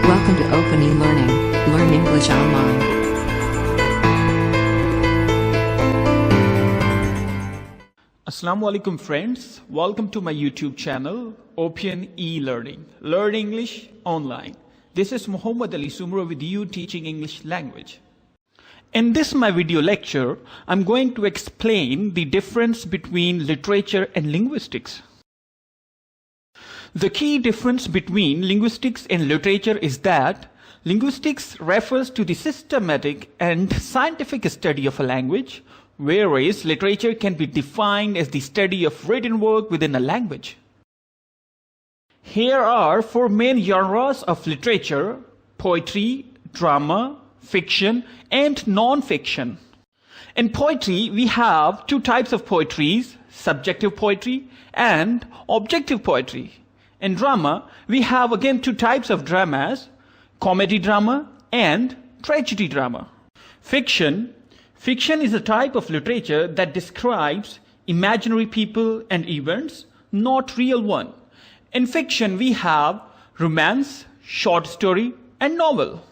Welcome to Open e-learning. Learn English online. Assalamu alaikum friends, welcome to my YouTube channel, Open e-learning. Learn English online. This is Muhammad Ali Sumra with you teaching English language. In this my video lecture, I'm going to explain the difference between literature and linguistics. The key difference between linguistics and literature is that linguistics refers to the systematic and scientific study of a language, whereas literature can be defined as the study of written work within a language. Here are four main genres of literature: poetry, drama, fiction, and non-fiction. In poetry, we have two types of poetries: subjective poetry and objective poetry. In drama, we have again two types of dramas: comedy drama and tragedy drama. Fiction is a type of literature that describes imaginary people and events, not real one. In fiction, we have romance, short story, and novel.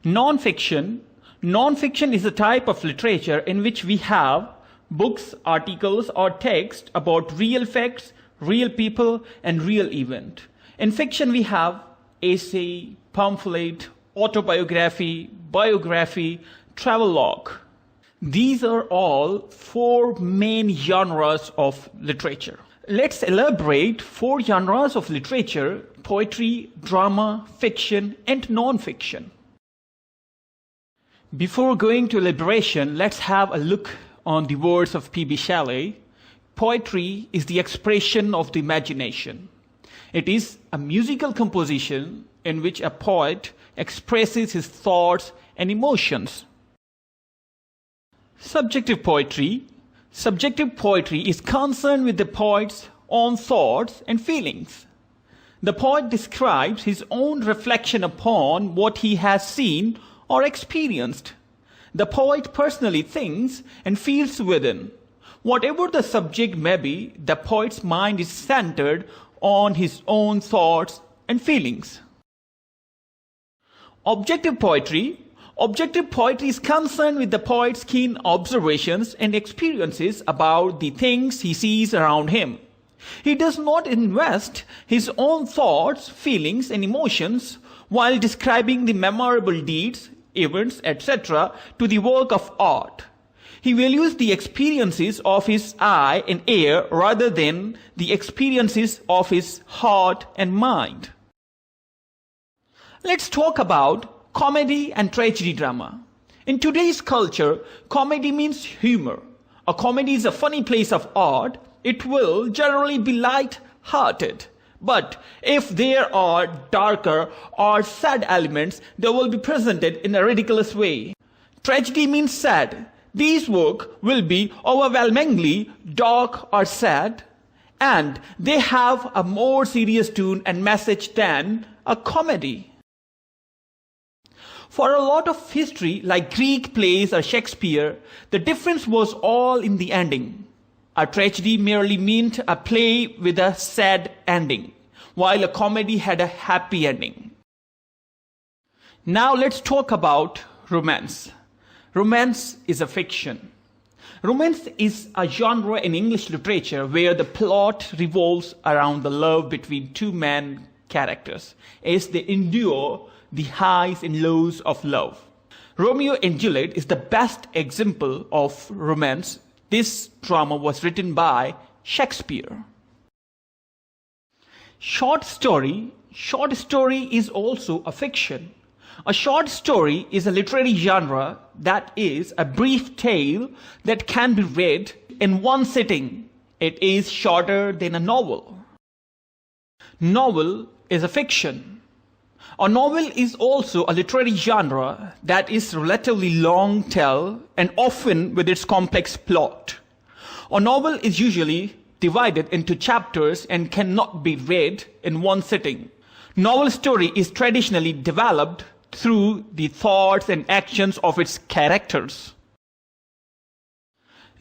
Non-fiction is a type of literature in which we have books, articles, or text about real facts, real people, and real event. In fiction, we have essay, pamphlet, autobiography, biography, travelogue. These are all four main genres of literature. Let's elaborate four genres of literature: poetry, drama, fiction, and non-fiction. Before going to elaboration, let's have a look on the words of P.B. Shelley. Poetry is the expression of the imagination. It is a musical composition in which a poet expresses his thoughts and emotions. Subjective poetry is concerned with the poet's own thoughts and feelings. The poet describes his own reflection upon what he has seen or experienced. The poet personally thinks and feels within. Whatever the subject may be, the poet's mind is centered on his own thoughts and feelings. Objective poetry is concerned with the poet's keen observations and experiences about the things he sees around him. He does not invest his own thoughts, feelings, and emotions while describing the memorable deeds, events, etc. to the work of art. He values the experiences of his eye and ear rather than the experiences of his heart and mind. Let's talk about comedy and tragedy drama. In today's culture, comedy means humor. A comedy is a funny place of art. It will generally be light-hearted. But if there are darker or sad elements, they will be presented in a ridiculous way. Tragedy means sad. These work will be overwhelmingly dark or sad, and they have a more serious tone and message than a comedy. For a lot of history, like Greek plays or Shakespeare, the difference was all in the ending. A tragedy merely meant a play with a sad ending, while a comedy had a happy ending. Now let's talk about romance. Romance is a fiction. Romance is a genre in English literature where the plot revolves around the love between two main characters as they endure the highs and lows of love. Romeo and Juliet is the best example of romance. This drama was written by Shakespeare. Short story is also a fiction. A short story is a literary genre that is a brief tale that can be read in one sitting. It is shorter than a novel. Novel is a fiction. A novel is also a literary genre that is relatively long tale and often with its complex plot. A novel is usually divided into chapters and cannot be read in one sitting. Novel story is traditionally developed through the thoughts and actions of its characters.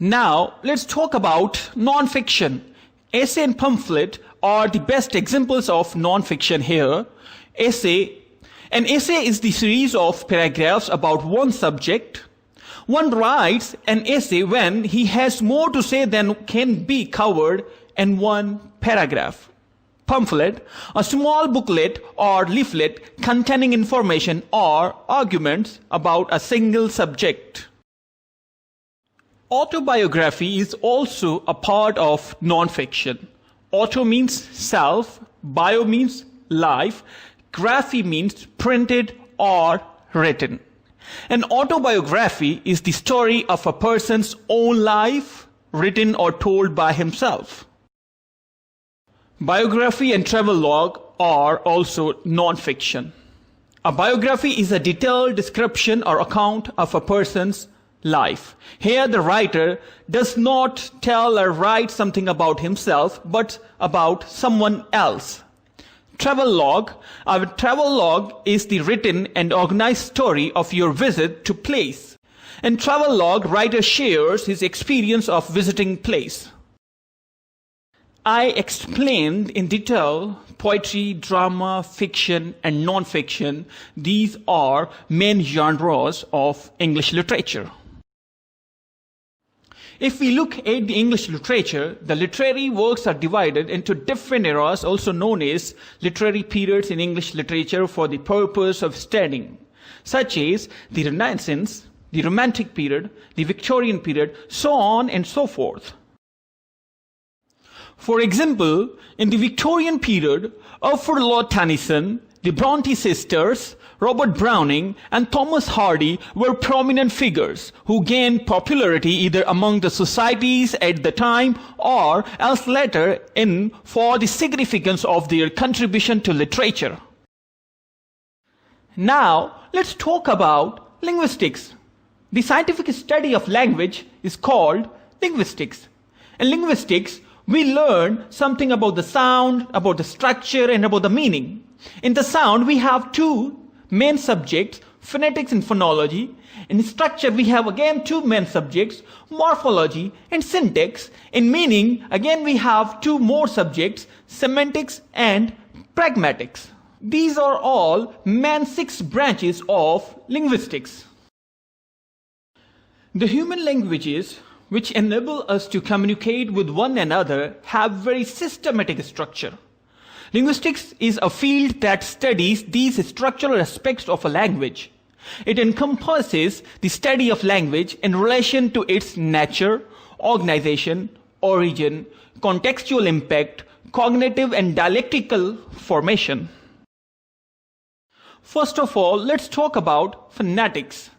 Now, let's talk about non-fiction. Essay and pamphlet are the best examples of non-fiction here. Essay An essay is the series of paragraphs about one subject. One writes an essay when he has more to say than can be covered in one paragraph. Pamphlet, a small booklet or leaflet containing information or arguments about a single subject. Autobiography is also a part of nonfiction. Auto means self, bio means life, graphy means printed or written. An autobiography is the story of a person's own life, written or told by himself. Biography and travelogue are also non-fiction. A biography is a detailed description or account of a person's life. Here the writer does not tell or write something about himself, but about someone else. Travelogue. A travelogue is the written and organized story of your visit to place. In travelogue, writer shares his experience of visiting place. I explained in detail poetry, drama, fiction, and non-fiction. These are main genres of English literature. If we look at the English literature, the literary works are divided into different eras, also known as literary periods in English literature for the purpose of studying, such as the Renaissance, the Romantic period, the Victorian period, so on and so forth. For example, in the Victorian period, Arthur Lord Tennyson, the Bronte sisters, Robert Browning, and Thomas Hardy were prominent figures who gained popularity either among the societies at the time or else later in for the significance of their contribution to literature. Now, let's talk about linguistics. The scientific study of language is called linguistics. In linguistics, we learn something about the sound, about the structure, and about the meaning. In the sound, we have two main subjects, phonetics and phonology. In structure, we have again two main subjects, morphology and syntax. In meaning, again we have two more subjects, semantics and pragmatics. These are all main 6 branches of linguistics. The human languages which enable us to communicate with one another have very systematic structure. Linguistics is a field that studies these structural aspects of a language. It encompasses the study of language in relation to its nature, organization, origin, contextual impact, cognitive and dialectical formation. First of all, let's talk about phonetics.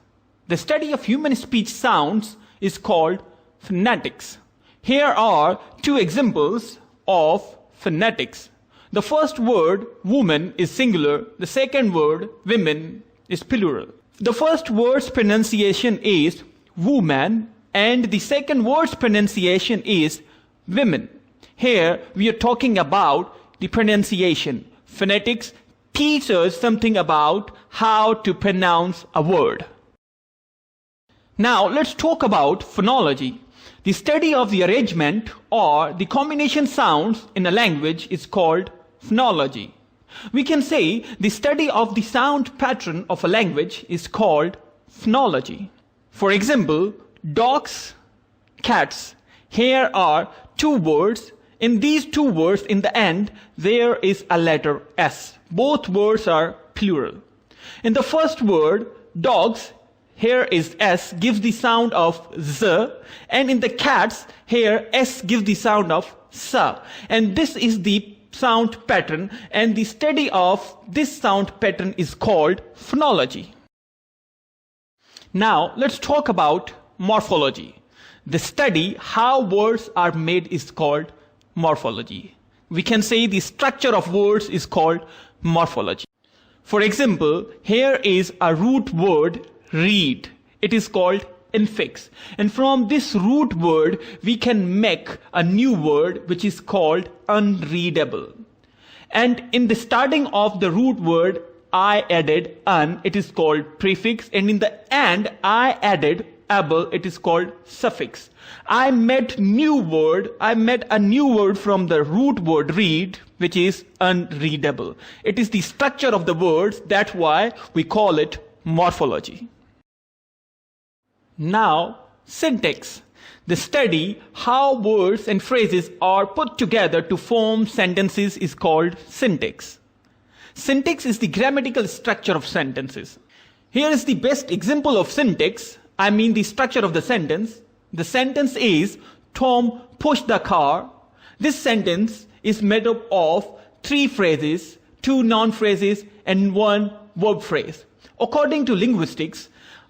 The study of human speech sounds is called phonetics. Here are 2 examples of phonetics. The first word, woman, is singular. The second word, women, is plural. The first word's pronunciation is woman, and the second word's pronunciation is women. Here, we are talking about the pronunciation. Phonetics teaches us something about how to pronounce a word. Now, let's talk about phonology. The study of the arrangement or the combination sounds in a language is called phonology. We can say the study of the sound pattern of a language is called phonology. For example, dogs, cats. Here are 2 words. In these 2 words, in the end, there is a letter S. Both words are plural. In the first word, dogs, here is S, gives the sound of Z, and in the cats, here S gives the sound of S. And this is the sound pattern, and the study of this sound pattern is called phonology. Now, let's talk about morphology. The study how words are made is called morphology. We can say the structure of words is called morphology. For example, here is a root word, read. It is called infix. And from this root word, we can make a new word which is called unreadable. And in the starting of the root word, I added un, it is called prefix. And in the end, I added able, it is called suffix. I met a new word from the root word read, which is unreadable. It is the structure of the words, that's why we call it morphology. Now, syntax. The study how words and phrases are put together to form sentences is called syntax. Syntax is the grammatical structure of sentences. Here is the best example of syntax, I mean the structure of the sentence. The sentence is, Tom pushed the car. This sentence is made up of 3 phrases, 2 noun phrases, and 1 verb phrase. According to linguistics,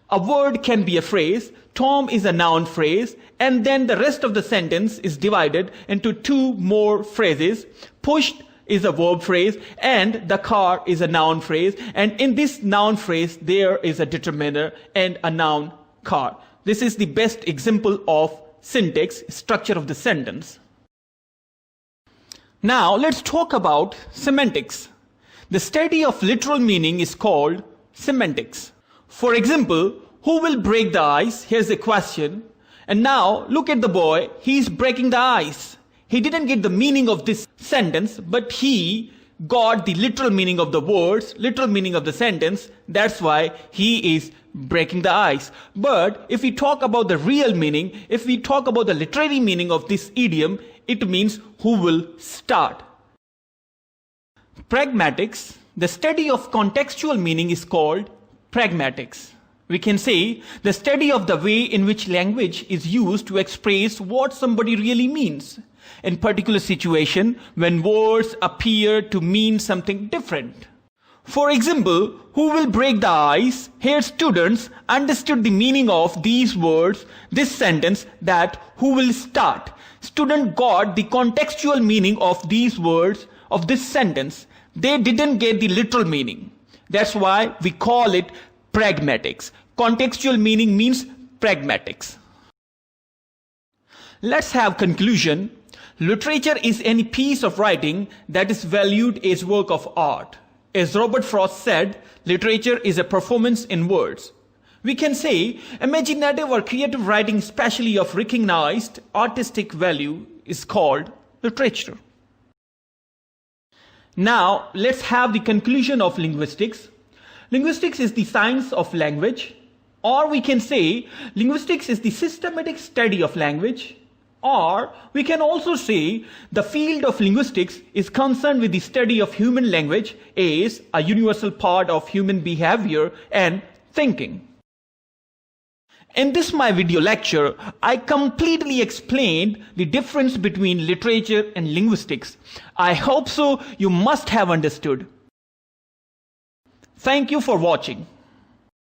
a word can be a phrase, Tom is a noun phrase, and then the rest of the sentence is divided into 2 more phrases. Pushed is a verb phrase, and the car is a noun phrase, and in this noun phrase there is a determiner and a noun car. This is the best example of syntax, structure of the sentence. Now let's talk about semantics. The study of literal meaning is called semantics. For example, who will break the ice? Here's a question. And now look at the boy, he's breaking the ice. He didn't get the meaning of this sentence, but he got the literal meaning of the words, literal meaning of the sentence. That's why he is breaking the ice. But if we talk about the real meaning, if we talk about the literary meaning of this idiom, it means who will start. Pragmatics, the study of contextual meaning is called pragmatics. We can say the study of the way in which language is used to express what somebody really means in particular situation when words appear to mean something different. For example, who will break the ice? Here students understood the meaning of these words, this sentence, that who will start. Student got the contextual meaning of these words, of this sentence. They didn't get the literal meaning. That's why we call it pragmatics. Contextual meaning means pragmatics. Let's have conclusion. Literature is any piece of writing that is valued as work of art. As Robert Frost said, literature is a performance in words. We can say imaginative or creative writing, especially of recognized artistic value, is called literature. Now, let's have the conclusion of linguistics. Linguistics is the science of language, or we can say linguistics is the systematic study of language, or we can also say the field of linguistics is concerned with the study of human language as a universal part of human behavior and thinking. In this my video lecture, I completely explained the difference between literature and linguistics. I hope so you must have understood. Thank you for watching.